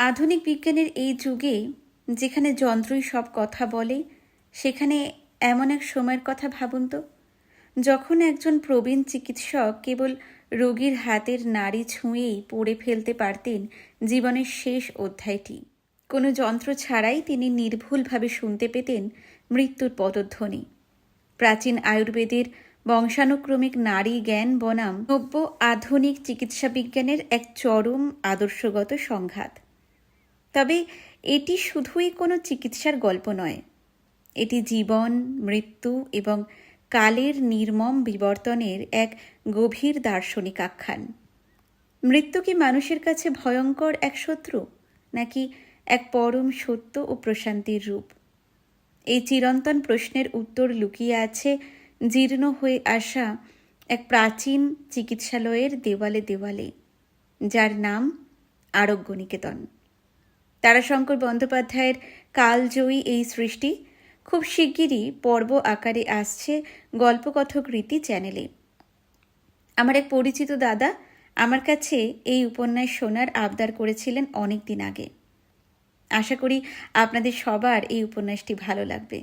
আধুনিক বিজ্ঞানের এই যুগে যেখানে যন্ত্রই সব কথা বলে, সেখানে এমন এক সময়ের কথা ভাবুন তো, যখন একজন প্রবীণ চিকিৎসক কেবল রোগীর হাতের নাড়ি ছুঁয়েই পড়ে ফেলতে পারতেন জীবনের শেষ অধ্যায়টি। কোনো যন্ত্র ছাড়াই তিনি নির্ভুলভাবে শুনতে পেতেন মৃত্যুর পদধ্বনি। প্রাচীন আয়ুর্বেদের বংশানুক্রমিক নারী জ্ঞান বনাম নব্য আধুনিক চিকিৎসা বিজ্ঞানের এক চরম আদর্শগত সংঘাত। তবে এটি শুধুই কোনো চিকিৎসার গল্প নয়, এটি জীবন, মৃত্যু এবং কালের নির্মম বিবর্তনের এক গভীর দার্শনিক আখ্যান। মৃত্যু কি মানুষের কাছে ভয়ঙ্কর এক শত্রু, নাকি এক পরম সত্য ও প্রশান্তির রূপ? এই চিরন্তন প্রশ্নের উত্তর লুকিয়ে আছে জীর্ণ হয়ে আসা এক প্রাচীন চিকিৎসালয়ের দেওয়ালে দেওয়ালে, যার নাম আরোগ্য নিকেতন। তারাশঙ্কর বন্দ্যোপাধ্যায়ের কালজয়ী এই সৃষ্টি খুব শিগগিরই পর্ব আকারে আসছে গল্পকথক রীতি চ্যানেলে। আমার এক পরিচিত দাদা আমার কাছে এই উপন্যাস শোনার আবদার করেছিলেন অনেক দিন আগে। আশা করি আপনাদের সবার এই উপন্যাসটি ভালো লাগবে।